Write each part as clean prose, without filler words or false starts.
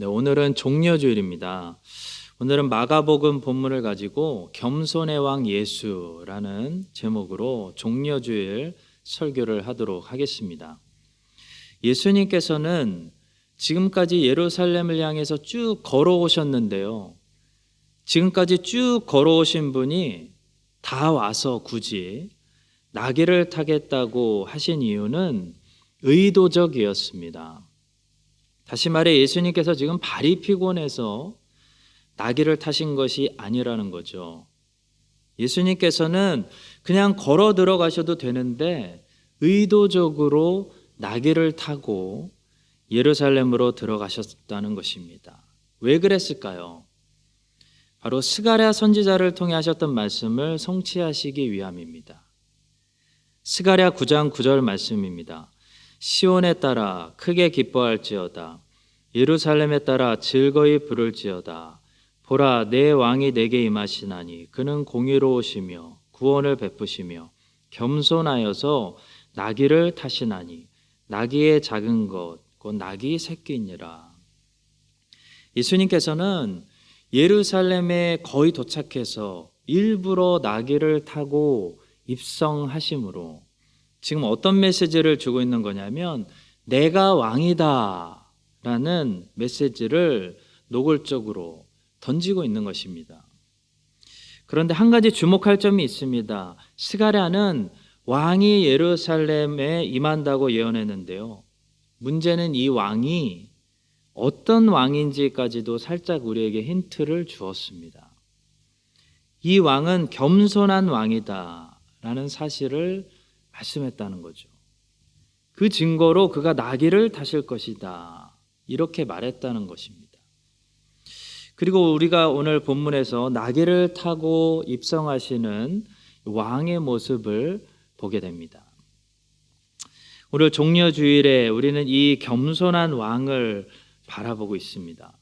네, 오늘은 종려주일입니다. 오늘은 마가복음 본문을 가지고 겸손의 왕 예수라는 제목으로 종려주일 설교를 하도록 하겠습니다. 예수님께서는 지금까지 예루살렘을 향해서 쭉 걸어오셨는데요. 지금까지 쭉 걸어오신 분이 다 와서 굳이 나귀를 타겠다고 하신 이유는 의도적이었습니다. 다시 말해 예수님께서 지금 발이 피곤해서 나귀를 타신 것이 아니라는 거죠. 예수님께서는 그냥 걸어 들어가셔도 되는데 의도적으로 나귀를 타고 예루살렘으로 들어가셨다는 것입니다. 왜 그랬을까요? 바로 스가랴 선지자를 통해 하셨던 말씀을 성취하시기 위함입니다. 스가랴 9장 9절 말씀입니다. 시온에 따라 크게 기뻐할지어다. 예루살렘에 따라 즐거이 부를지어다. 보라, 내 왕이 내게 임하시나니 그는 공의로우시며 구원을 베푸시며 겸손하여서 나귀를 타시나니 나귀의 작은 것 곧 나귀 새끼니라. 예수님께서는 예루살렘에 거의 도착해서 일부러 나귀를 타고 입성하심으로 지금 어떤 메시지를 주고 있는 거냐면 내가 왕이다 라는 메시지를 노골적으로 던지고 있는 것입니다. 그런데 한 가지 주목할 점이 있습니다. 스가랴는 왕이 예루살렘에 임한다고 예언했는데요. 문제는 이 왕이 어떤 왕인지까지도 살짝 우리에게 힌트를 주었습니다. 이 왕은 겸손한 왕이다 라는 사실을 말씀했다는 거죠. 그 증거로 그가 나귀를 타실 것이다 이렇게 말했다는 것입니다. 그리고 우리가 오늘 본문에서 나귀를 타고 입성하시는 왕의 모습을 보게 됩니다. 오늘 종려주일에 우리는 이 겸손한 왕을 바라보고 있습니다.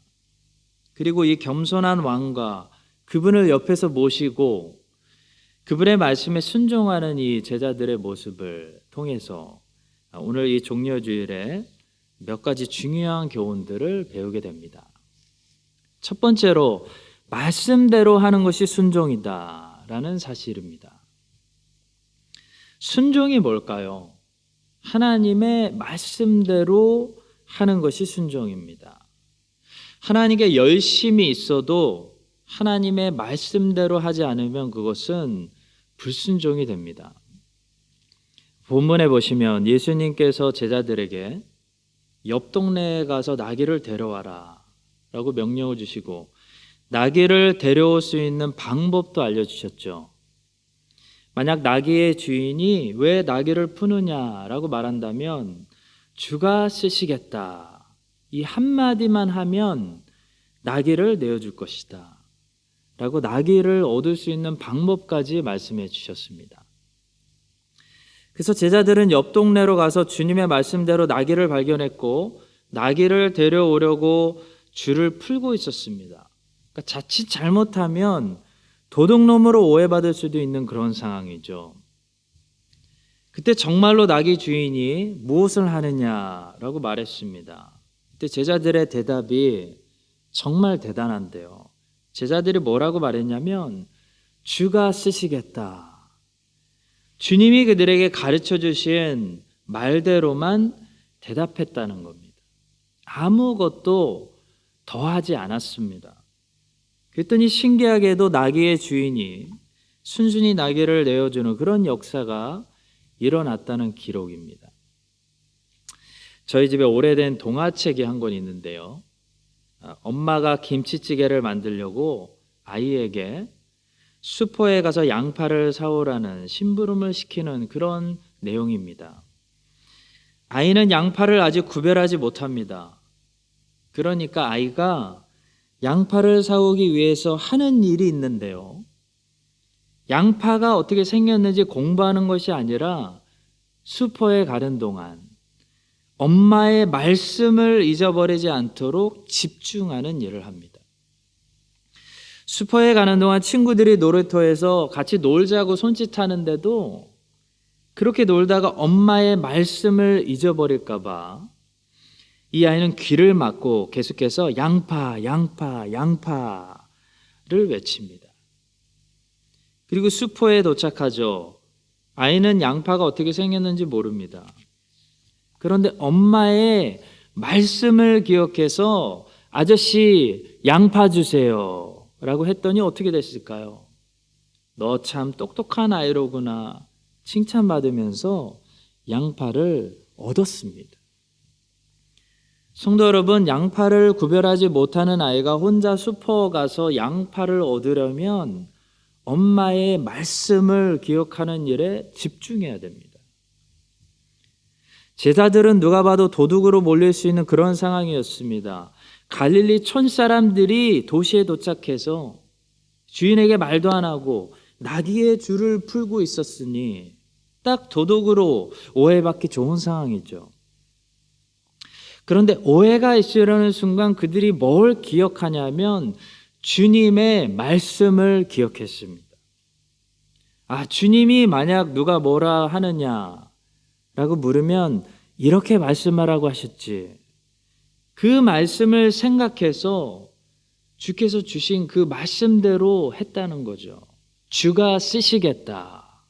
그리고 이 겸손한 왕과 그분을 옆에서 모시고 그분의 말씀에 순종하는 이 제자들의 모습을 통해서 오늘 이 종려주일에 몇 가지 중요한 교훈들을 배우게 됩니다. 첫 번째로 말씀대로 하는 것이 순종이다라는 사실입니다. 순종이 뭘까요? 하나님의 말씀대로 하는 것이 순종입니다. 하나님께 열심히 있어도 하나님의 말씀대로 하지 않으면 그것은 불순종이 됩니다. 본문에 보시면 예수님께서 제자들에게 옆 동네에 가서 나귀를 데려와라 라고 명령을 주시고 나귀를 데려올 수 있는 방법도 알려주셨죠. 만약 나귀의 주인이 왜 나귀를 푸느냐라고 말한다면 주가 쓰시겠다. 이 한마디만 하면 나귀를 내어줄 것이다. 라고 나귀를 얻을 수 있는 방법까지 말씀해 주셨습니다. 그래서 제자들은 옆 동네로 가서 주님의 말씀대로 나귀를 발견했고 나귀를 데려오려고 줄을 풀고 있었습니다. 그러니까 자칫 잘못하면 도둑놈으로 오해받을 수도 있는 그런 상황이죠. 그때 정말로 나귀 주인이 무엇을 하느냐라고 말했습니다. 그때 제자들의 대답이 정말 대단한데요. 제자들이 뭐라고 말했냐면 주가 쓰시겠다. 주님이 그들에게 가르쳐 주신 말대로만 대답했다는 겁니다. 아무것도 더하지 않았습니다. 그랬더니 신기하게도 나귀의 주인이 순순히 나귀를 내어주는 그런 역사가 일어났다는 기록입니다. 저희 집에 오래된 동화책이 한 권 있는데요. 엄마가 김치찌개를 만들려고 아이에게 슈퍼에 가서 양파를 사오라는 심부름을 시키는 그런 내용입니다. 아이는 양파를 아직 구별하지 못합니다. 그러니까 아이가 양파를 사오기 위해서 하는 일이 있는데요. 양파가 어떻게 생겼는지 공부하는 것이 아니라 슈퍼에 가는 동안 엄마의 말씀을 잊어버리지 않도록 집중하는 일을 합니다. 슈퍼에 가는 동안 친구들이 놀이터에서 같이 놀자고 손짓하는데도 그렇게 놀다가 엄마의 말씀을 잊어버릴까 봐 이 아이는 귀를 막고 계속해서 양파, 양파, 양파를 외칩니다. 그리고 수포에 도착하죠. 아이는 양파가 어떻게 생겼는지 모릅니다. 그런데 엄마의 말씀을 기억해서 아저씨 양파 주세요 라고 했더니 어떻게 됐을까요? 너 참 똑똑한 아이로구나 칭찬받으면서 양파를 얻었습니다. 성도 여러분, 양파를 구별하지 못하는 아이가 혼자 슈퍼 가서 양파를 얻으려면 엄마의 말씀을 기억하는 일에 집중해야 됩니다. 제자들은 누가 봐도 도둑으로 몰릴 수 있는 그런 상황이었습니다. 갈릴리 촌 사람들이 도시에 도착해서 주인에게 말도 안 하고 나귀의 줄을 풀고 있었으니 딱 도둑으로 오해받기 좋은 상황이죠. 그런데 오해가 있으려는 순간 그들이 뭘 기억하냐면 주님의 말씀을 기억했습니다. 주님이 만약 누가 뭐라 하느냐라고 물으면 이렇게 말씀하라고 하셨지. 그 말씀을 생각해서 주께서 주신 그 말씀대로 했다는 거죠. 주가 쓰시겠다.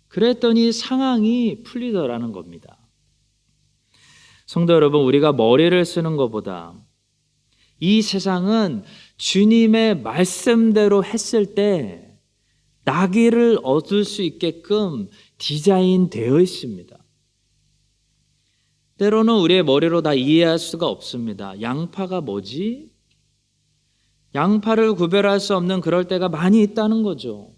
그랬더니 상황이 풀리더라는 겁니다. 성도 여러분, 우리가 머리를 쓰는 것보다 이 세상은 주님의 말씀대로 했을 때 나귀를 얻을 수 있게끔 디자인되어 있습니다. 때로는 우리의 머리로 다 이해할 수가 없습니다. 양파가 뭐지? 양파를 구별할 수 없는 그럴 때가 많이 있다는 거죠.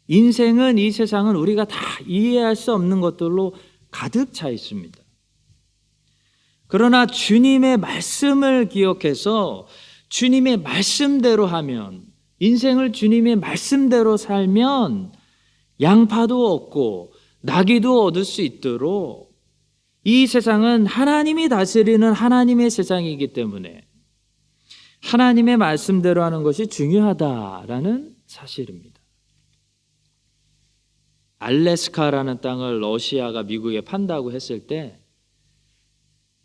인생은, 이 세상은 우리가 다 이해할 수 없는 것들로 가득 차 있습니다. 그러나 주님의 말씀을 기억해서 주님의 말씀대로 하면, 인생을 주님의 말씀대로 살면 양파도 얻고 나귀도 얻을 수 있도록, 이 세상은 하나님이 다스리는 하나님의 세상이기 때문에 하나님의 말씀대로 하는 것이 중요하다라는 사실입니다. 알래스카라는 땅을 러시아가 미국에 판다고 했을 때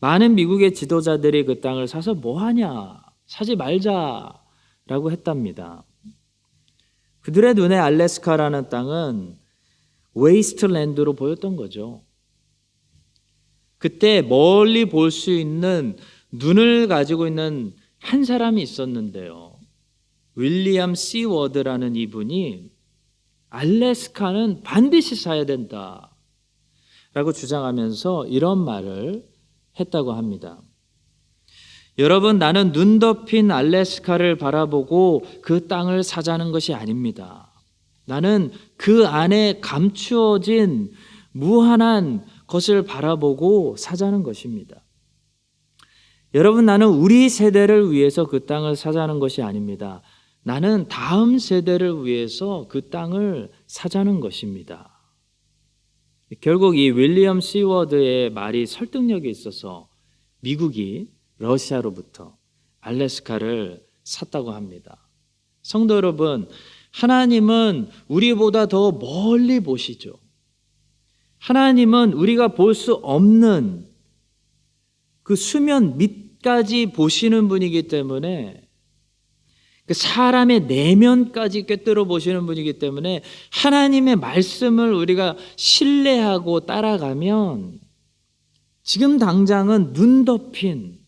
많은 미국의 지도자들이 그 땅을 사서 뭐하냐, 사지 말자라고 했답니다. 그들의 눈에 알래스카라는 땅은 웨이스트랜드로 보였던 거죠. 그때 멀리 볼 수 있는 눈을 가지고 있는 한 사람이 있었는데요. 윌리엄 C. 워드라는 이분이 알래스카는 반드시 사야 된다 라고 주장하면서 이런 말을 했다고 합니다. 여러분, 나는 눈 덮인 알래스카를 바라보고 그 땅을 사자는 것이 아닙니다. 나는 그 안에 감추어진 무한한 것을 바라보고 사자는 것입니다. 여러분, 나는 우리 세대를 위해서 그 땅을 사자는 것이 아닙니다. 나는 다음 세대를 위해서 그 땅을 사자는 것입니다. 결국 이 윌리엄 C. 워드의 말이 설득력이 있어서 미국이 러시아로부터 알래스카를 샀다고 합니다. 성도 여러분, 하나님은 우리보다 더 멀리 보시죠. 하나님은 우리가 볼 수 없는 그 수면 밑까지 보시는 분이기 때문에, 그 사람의 내면까지 꿰뚫어 보시는 분이기 때문에 하나님의 말씀을 우리가 신뢰하고 따라가면 지금 당장은 눈 덮인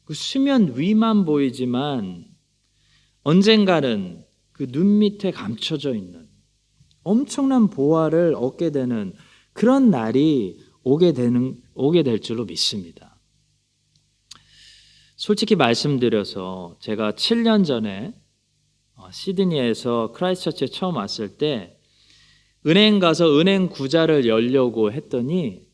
그 수면 위만 보이지만 언젠가는 그 눈 밑에 감춰져 있는 엄청난 보화를 얻게 되는 그런 날이 오게 될 줄로 믿습니다. 솔직히 말씀드려서 제가 7년 전에 시드니에서 크라이스트처치에 처음 왔을 때 은행 가서 은행 구자를 열려고 했더니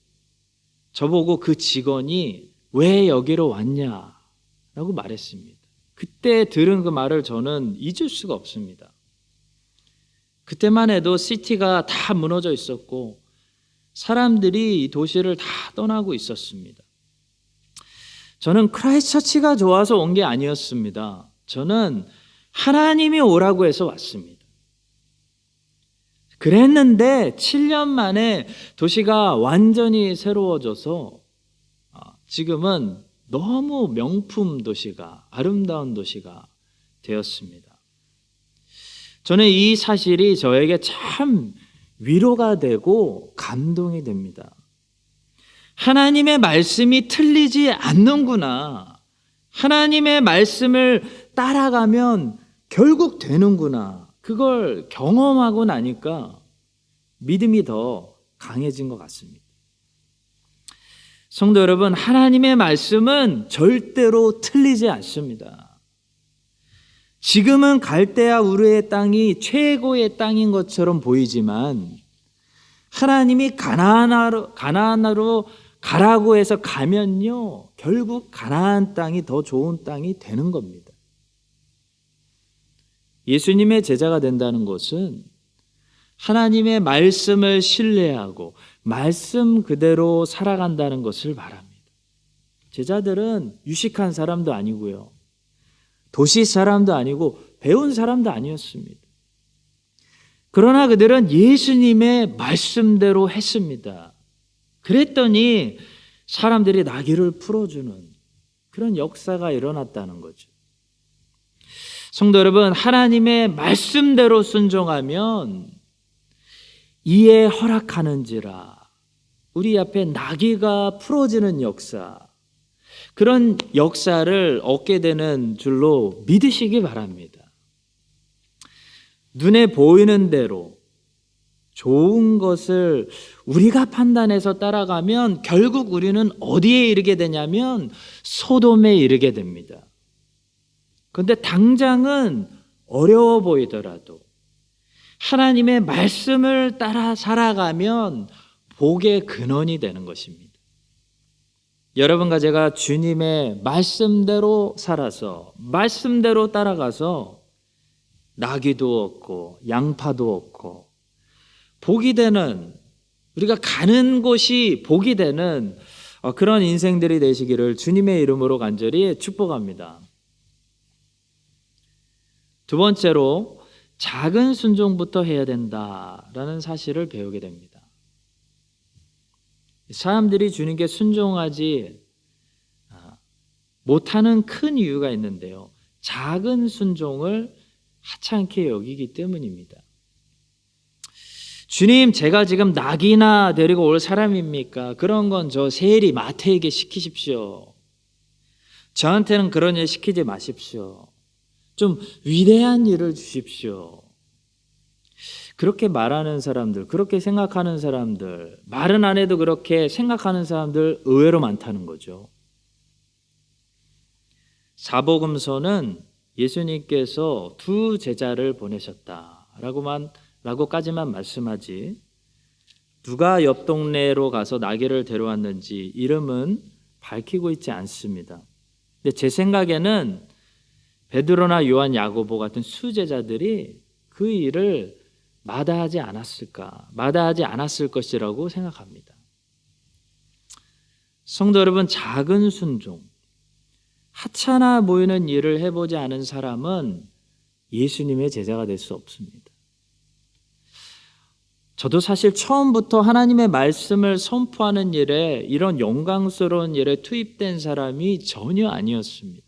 저보고 그 직원이 왜 여기로 왔냐라고 말했습니다. 그때 들은 그 말을 저는 잊을 수가 없습니다. 그때만 해도 시티가 다 무너져 있었고 사람들이 이 도시를 다 떠나고 있었습니다. 저는 크라이스트처치가 좋아서 온 게 아니었습니다. 저는 하나님이 오라고 해서 왔습니다. 그랬는데 7년 만에 도시가 완전히 새로워져서 지금은 너무 명품 도시가, 아름다운 도시가 되었습니다. 저는 이 사실이 저에게 참 위로가 되고 감동이 됩니다. 하나님의 말씀이 틀리지 않는구나. 하나님의 말씀을 따라가면 결국 되는구나. 그걸 경험하고 나니까 믿음이 더 강해진 것 같습니다. 성도 여러분, 하나님의 말씀은 절대로 틀리지 않습니다. 지금은 갈대아 우르의 땅이 최고의 땅인 것처럼 보이지만 하나님이 가나안으로 가라고 해서 가면요, 결국 가나안 땅이 더 좋은 땅이 되는 겁니다. 예수님의 제자가 된다는 것은 하나님의 말씀을 신뢰하고 말씀 그대로 살아간다는 것을 말합니다. 제자들은 유식한 사람도 아니고요, 도시 사람도 아니고 배운 사람도 아니었습니다. 그러나 그들은 예수님의 말씀대로 했습니다. 그랬더니 사람들이 나귀를 풀어주는 그런 역사가 일어났다는 거죠. 성도 여러분, 하나님의 말씀대로 순종하면 이에 허락하는지라 우리 앞에 나귀가 풀어지는 역사, 그런 역사를 얻게 되는 줄로 믿으시기 바랍니다. 눈에 보이는 대로 좋은 것을 우리가 판단해서 따라가면 결국 우리는 어디에 이르게 되냐면 소돔에 이르게 됩니다. 그런데 당장은 어려워 보이더라도 하나님의 말씀을 따라 살아가면 복의 근원이 되는 것입니다. 여러분과 제가 주님의 말씀대로 살아서 말씀대로 따라가서 나귀도 얻고 양파도 얻고 복이 되는, 우리가 가는 곳이 복이 되는 그런 인생들이 되시기를 주님의 이름으로 간절히 축복합니다. 두 번째로 작은 순종부터 해야 된다라는 사실을 배우게 됩니다. 사람들이 주님께 순종하지 못하는 큰 이유가 있는데요, 작은 순종을 하찮게 여기기 때문입니다. 주님, 제가 지금 낙이나 데리고 올 사람입니까? 그런 건 저 세리 마태에게 시키십시오. 저한테는 그런 일 시키지 마십시오. 좀 위대한 일을 주십시오. 그렇게 말하는 사람들, 그렇게 생각하는 사람들, 말은 안 해도 그렇게 생각하는 사람들 의외로 많다는 거죠. 사복음서는 예수님께서 두 제자를 보내셨다라고까지만 말씀하지, 누가 옆 동네로 가서 나귀를 데려왔는지 이름은 밝히고 있지 않습니다. 근데 제 생각에는 베드로나 요한, 야고보 같은 수제자들이 그 일을 마다하지 않았을 것이라고 생각합니다. 성도 여러분, 작은 순종, 하찮아 보이는 일을 해보지 않은 사람은 예수님의 제자가 될 수 없습니다. 저도 사실 처음부터 하나님의 말씀을 선포하는 일에, 이런 영광스러운 일에 투입된 사람이 전혀 아니었습니다.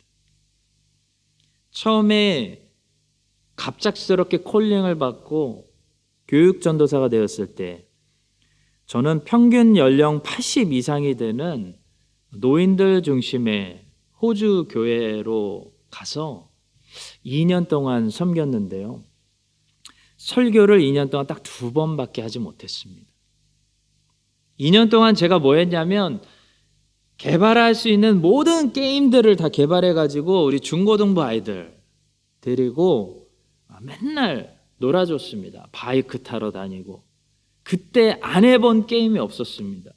처음에 갑작스럽게 콜링을 받고 교육전도사가 되었을 때 저는 평균 연령 80 이상이 되는 노인들 중심의 호주 교회로 가서 2년 동안 섬겼는데요, 설교를 2년 동안 딱 2번밖에 하지 못했습니다. 2년 동안 제가 뭐 했냐면 개발할 수 있는 모든 게임들을 다 개발해가지고 우리 중고등부 아이들 데리고 맨날 놀아줬습니다. 바이크 타러 다니고. 그때 안 해본 게임이 없었습니다.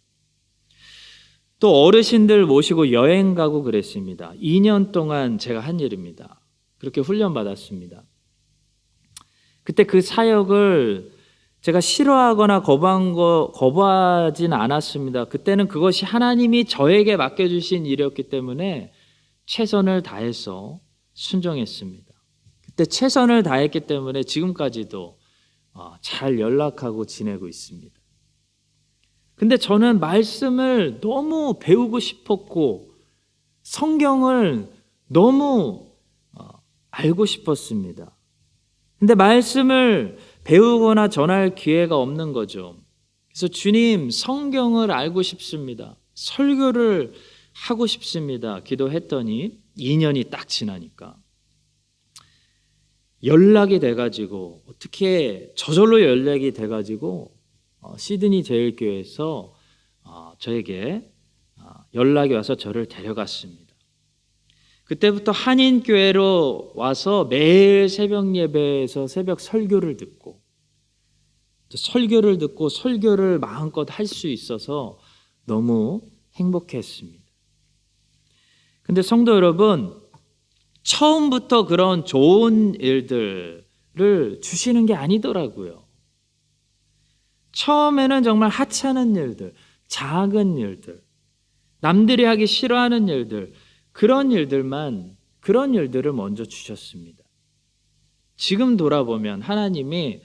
또 어르신들 모시고 여행 가고 그랬습니다. 2년 동안 제가 한 일입니다. 그렇게 훈련받았습니다. 그때 그 사역을 제가 싫어하거나 거부하진 않았습니다. 그때는 그것이 하나님이 저에게 맡겨주신 일이었기 때문에 최선을 다해서 순종했습니다. 그때 최선을 다했기 때문에 지금까지도 잘 연락하고 지내고 있습니다. 근데 저는 말씀을 너무 배우고 싶었고 성경을 너무 알고 싶었습니다. 근데 말씀을 배우거나 전할 기회가 없는 거죠. 그래서 주님, 성경을 알고 싶습니다. 설교를 하고 싶습니다. 기도했더니 2년이 딱 지나니까 연락이 돼가지고, 어떻게 저절로 연락이 돼가지고 시드니 제일교회에서 저에게 연락이 와서 저를 데려갔습니다. 그때부터 한인교회로 와서 매일 새벽 예배에서 새벽 설교를 듣고 설교를 마음껏 할 수 있어서 너무 행복했습니다. 근데 성도 여러분, 처음부터 그런 좋은 일들을 주시는 게 아니더라고요. 처음에는 정말 하찮은 일들, 작은 일들, 남들이 하기 싫어하는 일들, 그런 일들을 먼저 주셨습니다. 지금 돌아보면 하나님이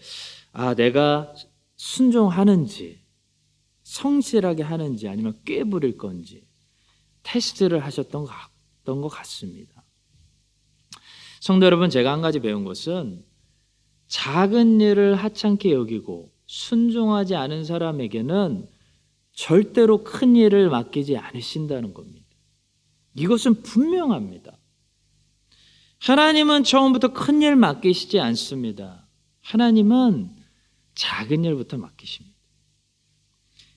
내가 순종하는지, 성실하게 하는지, 아니면 꾀부릴 건지 테스트를 하셨던 것 같습니다. 성도 여러분, 제가 한 가지 배운 것은 작은 일을 하찮게 여기고 순종하지 않은 사람에게는 절대로 큰 일을 맡기지 않으신다는 겁니다. 이것은 분명합니다. 하나님은 처음부터 큰 일 맡기시지 않습니다. 하나님은 작은 일부터 맡기십니다.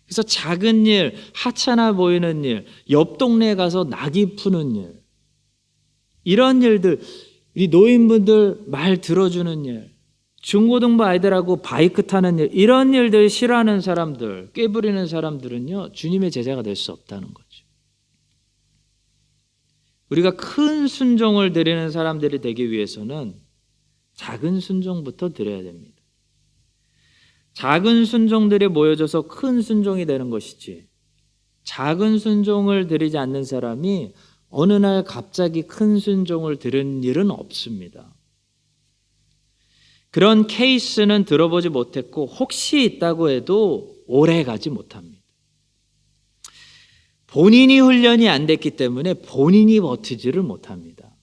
그래서 작은 일, 하찮아 보이는 일, 옆 동네에 가서 낙이 푸는 일, 이런 일들, 우리 노인분들 말 들어주는 일, 중고등부 아이들하고 바이크 타는 일, 이런 일들 싫어하는 사람들, 꾀부리는 사람들은요, 주님의 제자가 될 수 없다는 거죠. 우리가 큰 순종을 드리는 사람들이 되기 위해서는 작은 순종부터 드려야 됩니다. 작은 순종들이 모여져서 큰 순종이 되는 것이지, 작은 순종을 드리지 않는 사람이 어느 날 갑자기 큰 순종을 들은 일은 없습니다. 그런 케이스는 들어보지 못했고, 혹시 있다고 해도 오래 가지 못합니다. 본인이 훈련이 안 됐기 때문에 본인이 버티지를 못합니다.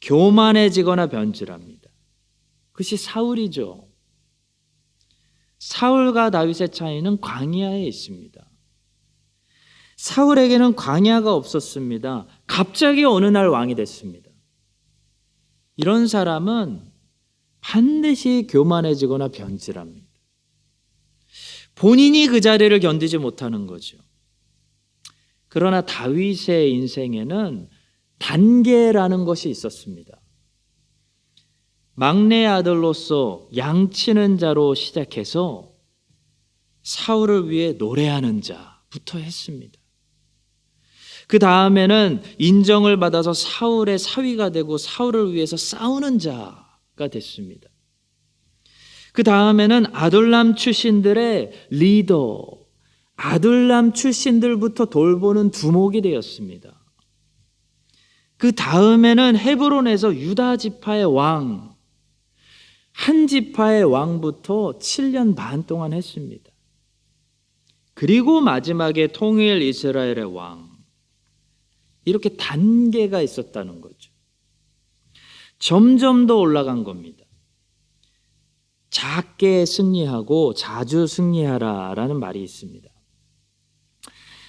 교만해지거나 변질합니다. 그것이 사울이죠. 사울과 다윗의 차이는 광야에 있습니다. 사울에게는 광야가 없었습니다. 갑자기 어느 날 왕이 됐습니다. 이런 사람은 반드시 교만해지거나 변질합니다. 본인이 그 자리를 견디지 못하는 거죠. 그러나 다윗의 인생에는 단계라는 것이 있었습니다. 막내 아들로서 양치는 자로 시작해서 사울을 위해 노래하는 자부터 했습니다. 그 다음에는 인정을 받아서 사울의 사위가 되고 사울을 위해서 싸우는 자가 됐습니다. 그 다음에는 아둘람 출신들의 리더, 아둘람 출신들부터 돌보는 두목이 되었습니다. 그 다음에는 헤브론에서 유다 지파의 왕, 한 지파의 왕부터 7년 반 동안 했습니다. 그리고 마지막에 통일 이스라엘의 왕, 이렇게 단계가 있었다는 거죠. 점점 더 올라간 겁니다. 작게 승리하고 자주 승리하라라는 말이 있습니다.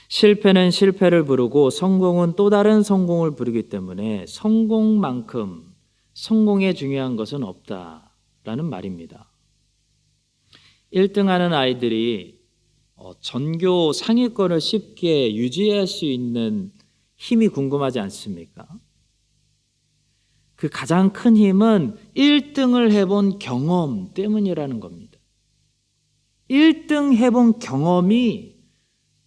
실패는 실패를 부르고 성공은 또 다른 성공을 부르기 때문에 성공만큼 성공에 중요한 것은 없다라는 말입니다. 1등하는 아이들이 전교 상위권을 쉽게 유지할 수 있는 힘이 궁금하지 않습니까? 그 가장 큰 힘은 1등을 해본 경험 때문이라는 겁니다. 1등 해본 경험이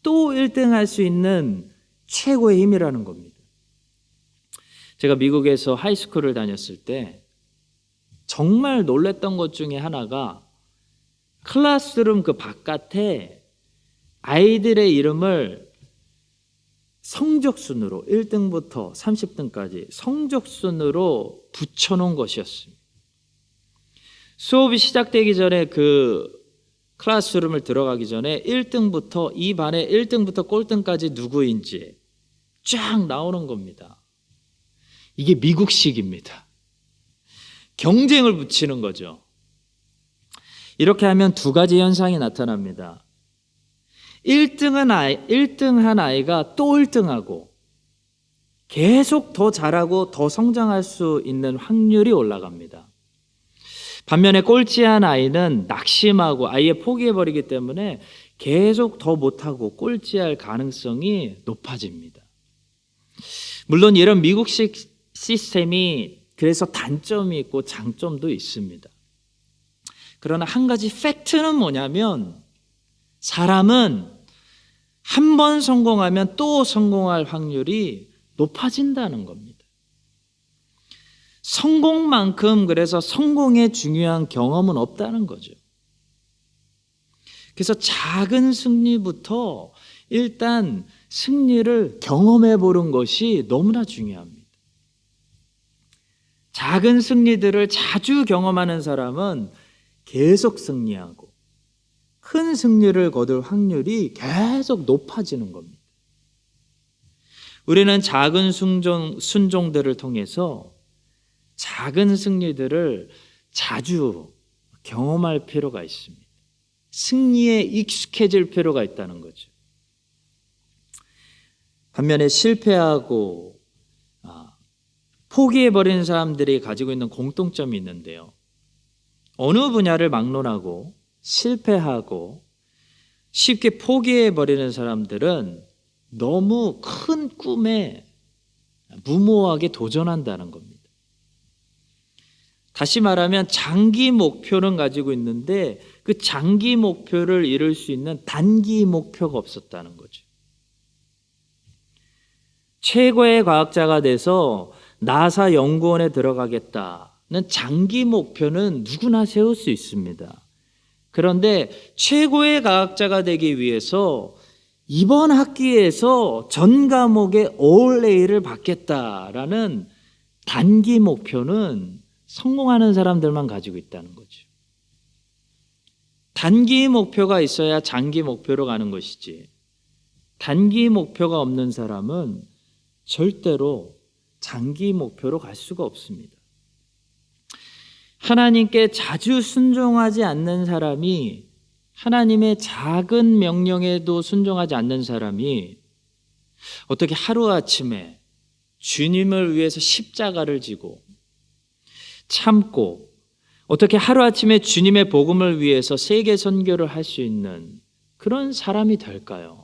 또 1등 할 수 있는 최고의 힘이라는 겁니다. 제가 미국에서 하이스쿨을 다녔을 때 정말 놀랬던 것 중에 하나가, 클래스룸 그 바깥에 아이들의 이름을 성적순으로 1등부터 30등까지 성적순으로 붙여놓은 것이었습니다. 수업이 시작되기 전에 그 클래스룸을 들어가기 전에 1등부터 이 반의 1등부터 꼴등까지 누구인지 쫙 나오는 겁니다. 이게 미국식입니다. 경쟁을 붙이는 거죠. 이렇게 하면 두 가지 현상이 나타납니다. 1등한 아이가 또 1등하고 계속 더 잘하고 더 성장할 수 있는 확률이 올라갑니다. 반면에 꼴찌한 아이는 낙심하고 아예 포기해버리기 때문에 계속 더 못하고 꼴찌할 가능성이 높아집니다. 물론 이런 미국식 시스템이 그래서 단점이 있고 장점도 있습니다. 그러나 한 가지 팩트는 뭐냐면 사람은 한 번 성공하면 또 성공할 확률이 높아진다는 겁니다. 성공만큼 그래서 성공의 중요한 경험은 없다는 거죠. 그래서 작은 승리부터 일단 승리를 경험해 보는 것이 너무나 중요합니다. 작은 승리들을 자주 경험하는 사람은 계속 승리하고 큰 승리를 거둘 확률이 계속 높아지는 겁니다. 우리는 작은 순종들을 통해서 작은 승리들을 자주 경험할 필요가 있습니다. 승리에 익숙해질 필요가 있다는 거죠. 반면에 실패하고 포기해버리는 사람들이 가지고 있는 공통점이 있는데요. 어느 분야를 막론하고 실패하고 쉽게 포기해버리는 사람들은 너무 큰 꿈에 무모하게 도전한다는 겁니다. 다시 말하면 장기 목표는 가지고 있는데 그 장기 목표를 이룰 수 있는 단기 목표가 없었다는 거죠. 최고의 과학자가 돼서 나사 연구원에 들어가겠다는 장기 목표는 누구나 세울 수 있습니다. 그런데 최고의 과학자가 되기 위해서 이번 학기에서 전 과목에 All A를 받겠다라는 단기 목표는 성공하는 사람들만 가지고 있다는 거죠. 단기 목표가 있어야 장기 목표로 가는 것이지 단기 목표가 없는 사람은 절대로 장기 목표로 갈 수가 없습니다. 하나님께 자주 순종하지 않는 사람이 하나님의 작은 명령에도 순종하지 않는 사람이 어떻게 하루아침에 주님을 위해서 십자가를 지고 참고 어떻게 하루아침에 주님의 복음을 위해서 세계 선교를 할 수 있는 그런 사람이 될까요?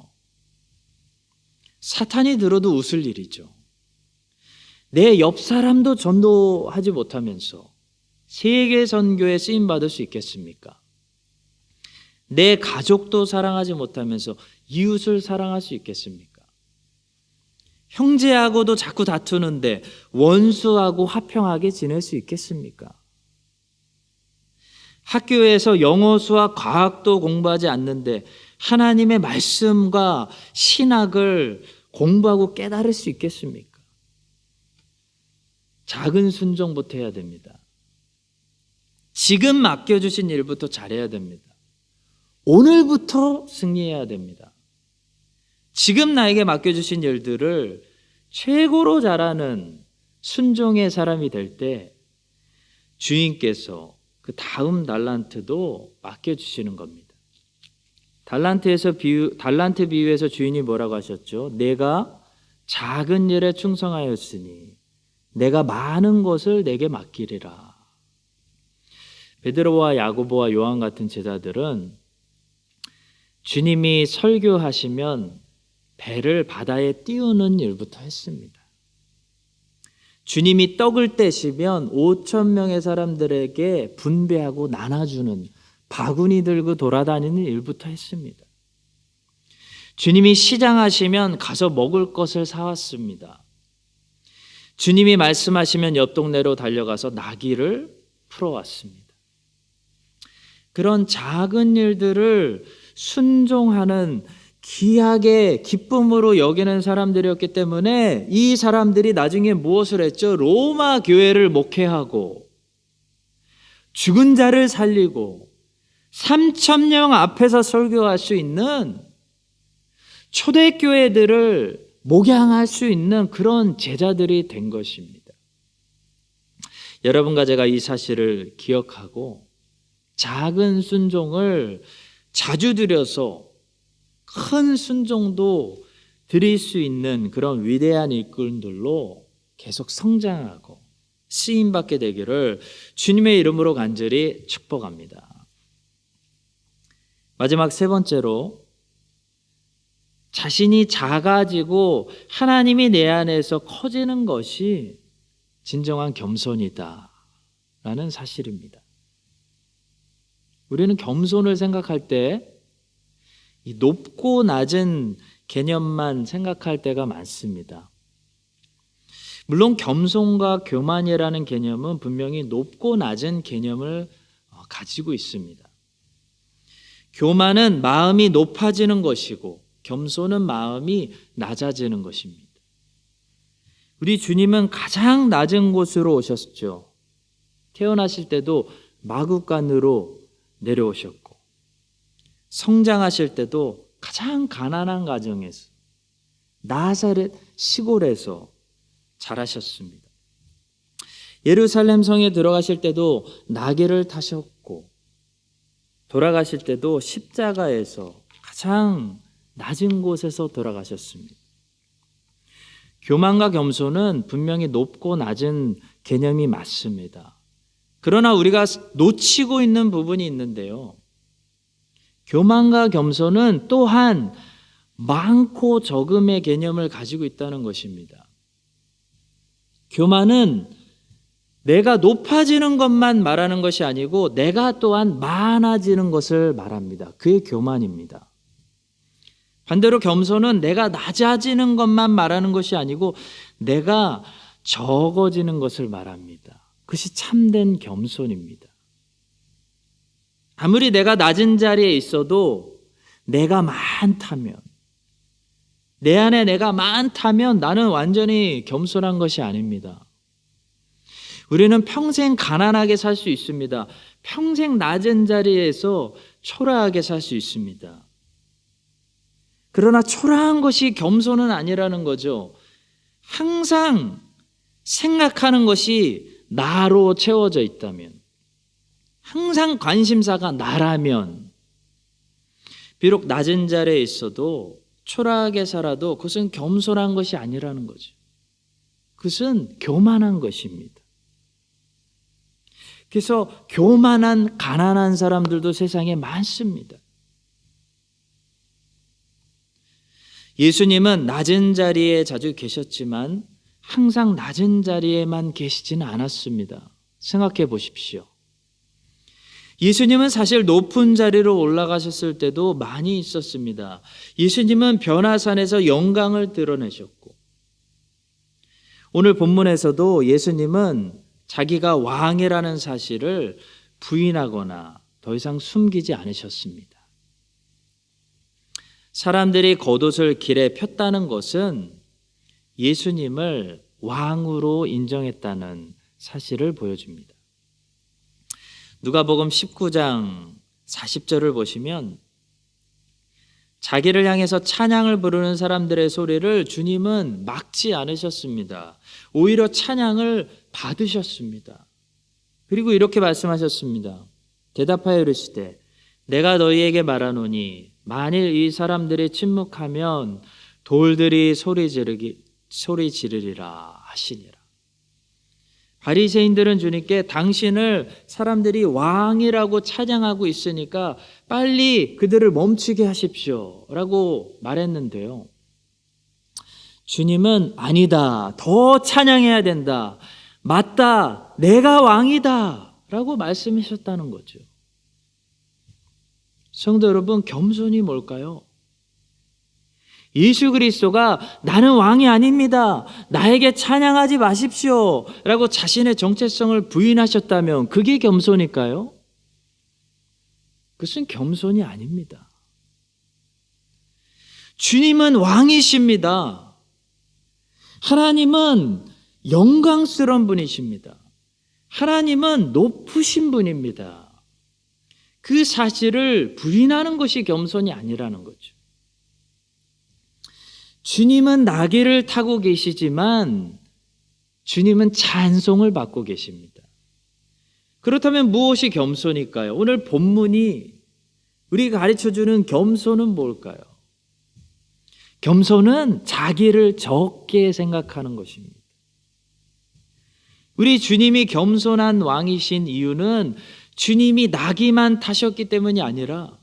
사탄이 들어도 웃을 일이죠. 내 옆 사람도 전도하지 못하면서 세계 선교에 쓰임 받을 수 있겠습니까? 내 가족도 사랑하지 못하면서 이웃을 사랑할 수 있겠습니까? 형제하고도 자꾸 다투는데 원수하고 화평하게 지낼 수 있겠습니까? 학교에서 영어, 수학, 과학도 공부하지 않는데 하나님의 말씀과 신학을 공부하고 깨달을 수 있겠습니까? 작은 순종부터 해야 됩니다. 지금 맡겨주신 일부터 잘해야 됩니다. 오늘부터 승리해야 됩니다. 지금 나에게 맡겨주신 일들을 최고로 잘하는 순종의 사람이 될 때 주인께서 그 다음 달란트도 맡겨주시는 겁니다. 달란트 비유에서 주인이 뭐라고 하셨죠? 내가 작은 일에 충성하였으니 내가 많은 것을 내게 맡기리라. 베드로와 야고보와 요한 같은 제자들은 주님이 설교하시면 배를 바다에 띄우는 일부터 했습니다. 주님이 떡을 떼시면 5,000명의 사람들에게 분배하고 나눠주는 바구니 들고 돌아다니는 일부터 했습니다. 주님이 시장하시면 가서 먹을 것을 사왔습니다. 주님이 말씀하시면 옆 동네로 달려가서 나귀를 풀어왔습니다. 그런 작은 일들을 순종하는 귀하게 기쁨으로 여기는 사람들이었기 때문에 이 사람들이 나중에 무엇을 했죠? 로마 교회를 목회하고 죽은 자를 살리고 3,000명 앞에서 설교할 수 있는 초대교회들을 목양할 수 있는 그런 제자들이 된 것입니다. 여러분과 제가 이 사실을 기억하고 작은 순종을 자주 드려서 큰 순종도 드릴 수 있는 그런 위대한 일꾼들로 계속 성장하고 쓰임받게 되기를 주님의 이름으로 간절히 축복합니다. 마지막 세 번째로, 자신이 작아지고 하나님이 내 안에서 커지는 것이 진정한 겸손이다 라는 사실입니다. 우리는 겸손을 생각할 때 이 높고 낮은 개념만 생각할 때가 많습니다. 물론 겸손과 교만이라는 개념은 분명히 높고 낮은 개념을 가지고 있습니다. 교만은 마음이 높아지는 것이고 겸손은 마음이 낮아지는 것입니다. 우리 주님은 가장 낮은 곳으로 오셨죠. 태어나실 때도 마구간으로 내려오셨고, 성장하실 때도 가장 가난한 가정에서, 나사렛 시골에서 자라셨습니다. 예루살렘 성에 들어가실 때도 나귀를 타셨고, 돌아가실 때도 십자가에서 가장 낮은 곳에서 돌아가셨습니다. 교만과 겸손은 분명히 높고 낮은 개념이 맞습니다. 그러나 우리가 놓치고 있는 부분이 있는데요. 교만과 겸손은 또한 많고 적음의 개념을 가지고 있다는 것입니다. 교만은 내가 높아지는 것만 말하는 것이 아니고 내가 또한 많아지는 것을 말합니다. 그게 교만입니다. 반대로 겸손은 내가 낮아지는 것만 말하는 것이 아니고 내가 적어지는 것을 말합니다. 그것이 참된 겸손입니다. 아무리 내가 낮은 자리에 있어도 내가 많다면, 내 안에 내가 많다면 나는 완전히 겸손한 것이 아닙니다. 우리는 평생 가난하게 살 수 있습니다. 평생 낮은 자리에서 초라하게 살 수 있습니다. 그러나 초라한 것이 겸손은 아니라는 거죠. 항상 생각하는 것이 나로 채워져 있다면, 항상 관심사가 나라면, 비록 낮은 자리에 있어도 초라하게 살아도 그것은 겸손한 것이 아니라는 거죠. 그것은 교만한 것입니다. 그래서 교만한 가난한 사람들도 세상에 많습니다. 예수님은 낮은 자리에 자주 계셨지만 항상 낮은 자리에만 계시지는 않았습니다. 생각해 보십시오. 예수님은 사실 높은 자리로 올라가셨을 때도 많이 있었습니다. 예수님은 변화산에서 영광을 드러내셨고, 오늘 본문에서도 예수님은 자기가 왕이라는 사실을 부인하거나 더 이상 숨기지 않으셨습니다. 사람들이 겉옷을 길에 폈다는 것은 예수님을 왕으로 인정했다는 사실을 보여줍니다. 누가복음 19장 40절을 보시면 자기를 향해서 찬양을 부르는 사람들의 소리를 주님은 막지 않으셨습니다. 오히려 찬양을 받으셨습니다. 그리고 이렇게 말씀하셨습니다. 대답하여 이르시되 내가 너희에게 말하노니 만일 이 사람들이 침묵하면 돌들이 소리 지르리라 하시니라. 바리새인들은 주님께 당신을 사람들이 왕이라고 찬양하고 있으니까 빨리 그들을 멈추게 하십시오 라고 말했는데요. 주님은 아니다, 더 찬양해야 된다, 맞다, 내가 왕이다 라고 말씀하셨다는 거죠. 성도 여러분, 겸손이 뭘까요? 예수 그리스도가 나는 왕이 아닙니다, 나에게 찬양하지 마십시오 라고 자신의 정체성을 부인하셨다면 그게 겸손일까요? 그것은 겸손이 아닙니다. 주님은 왕이십니다. 하나님은 영광스러운 분이십니다. 하나님은 높으신 분입니다. 그 사실을 부인하는 것이 겸손이 아니라는 거죠. 주님은 나귀를 타고 계시지만 주님은 찬송을 받고 계십니다. 그렇다면 무엇이 겸손일까요? 오늘 본문이 우리가 가르쳐주는 겸손은 뭘까요? 겸손은 자기를 적게 생각하는 것입니다. 우리 주님이 겸손한 왕이신 이유는 주님이 나귀만 타셨기 때문이 아니라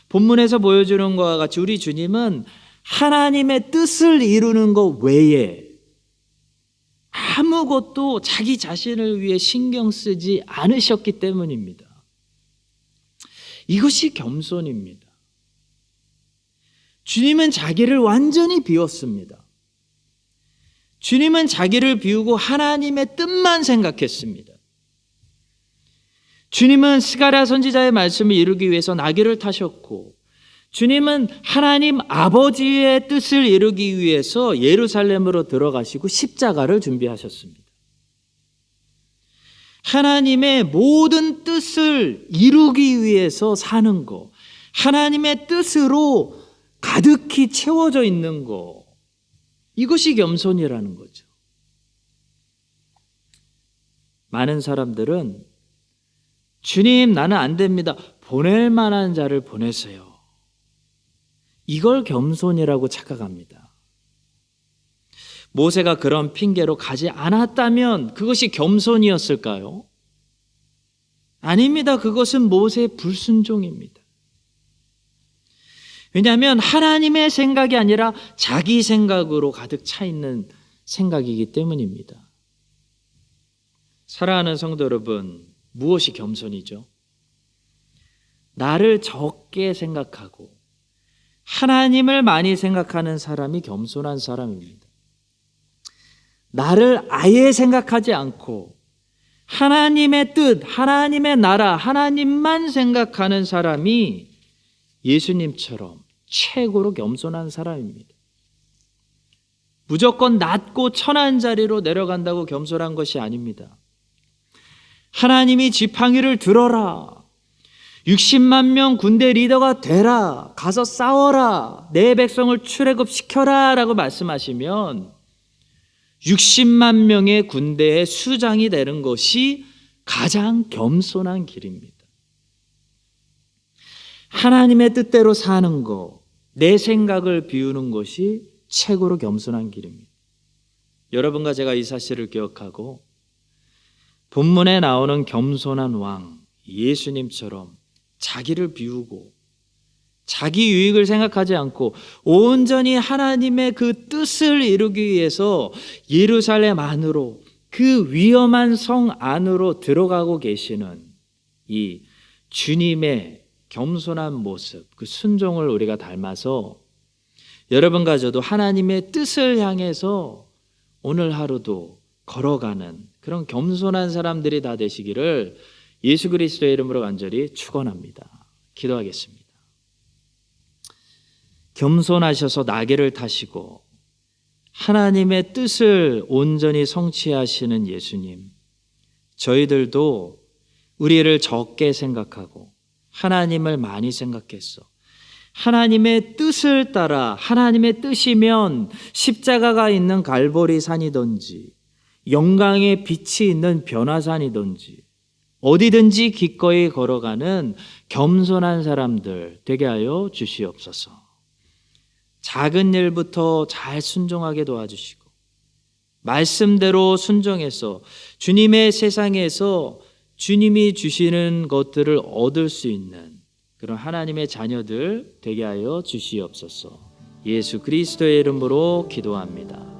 본문에서 보여주는 것과 같이 우리 주님은 하나님의 뜻을 이루는 것 외에 아무것도 자기 자신을 위해 신경 쓰지 않으셨기 때문입니다. 이것이 겸손입니다. 주님은 자기를 완전히 비웠습니다. 주님은 자기를 비우고 하나님의 뜻만 생각했습니다. 주님은 스가랴 선지자의 말씀을 이루기 위해서 나귀를 타셨고, 주님은 하나님 아버지의 뜻을 이루기 위해서 예루살렘으로 들어가시고 십자가를 준비하셨습니다. 하나님의 모든 뜻을 이루기 위해서 사는 것, 하나님의 뜻으로 가득히 채워져 있는 것, 이것이 겸손이라는 거죠. 많은 사람들은 주님, 나는 안 됩니다. 보낼 만한 자를 보내세요. 이걸 겸손이라고 착각합니다. 모세가 그런 핑계로 가지 않았다면 그것이 겸손이었을까요? 아닙니다. 그것은 모세의 불순종입니다. 왜냐하면 하나님의 생각이 아니라 자기 생각으로 가득 차 있는 생각이기 때문입니다. 사랑하는 성도 여러분, 무엇이 겸손이죠? 나를 적게 생각하고 하나님을 많이 생각하는 사람이 겸손한 사람입니다. 나를 아예 생각하지 않고 하나님의 뜻, 하나님의 나라, 하나님만 생각하는 사람이 예수님처럼 최고로 겸손한 사람입니다. 무조건 낮고 천한 자리로 내려간다고 겸손한 것이 아닙니다. 하나님이 지팡이를 들어라, 60만 명 군대 리더가 되라, 가서 싸워라, 내 백성을 출애굽시켜라 라고 말씀하시면 60만 명의 군대의 수장이 되는 것이 가장 겸손한 길입니다. 하나님의 뜻대로 사는 것, 내 생각을 비우는 것이 최고로 겸손한 길입니다. 여러분과 제가 이 사실을 기억하고 본문에 나오는 겸손한 왕 예수님처럼 자기를 비우고 자기 유익을 생각하지 않고 온전히 하나님의 그 뜻을 이루기 위해서 예루살렘 안으로, 그 위험한 성 안으로 들어가고 계시는 이 주님의 겸손한 모습, 그 순종을 우리가 닮아서 여러분과 저도 하나님의 뜻을 향해서 오늘 하루도 걸어가는 그런 겸손한 사람들이 다 되시기를 예수 그리스도의 이름으로 간절히 축원합니다. 기도하겠습니다. 겸손하셔서 나귀를 타시고 하나님의 뜻을 온전히 성취하시는 예수님, 저희들도 우리를 적게 생각하고 하나님을 많이 생각했어. 하나님의 뜻을 따라, 하나님의 뜻이면 십자가가 있는 갈보리 산이든지 영광의 빛이 있는 변화산이든지 어디든지 기꺼이 걸어가는 겸손한 사람들 되게 하여 주시옵소서. 작은 일부터 잘 순종하게 도와주시고 말씀대로 순종해서 주님의 세상에서 주님이 주시는 것들을 얻을 수 있는 그런 하나님의 자녀들 되게 하여 주시옵소서. 예수 그리스도의 이름으로 기도합니다.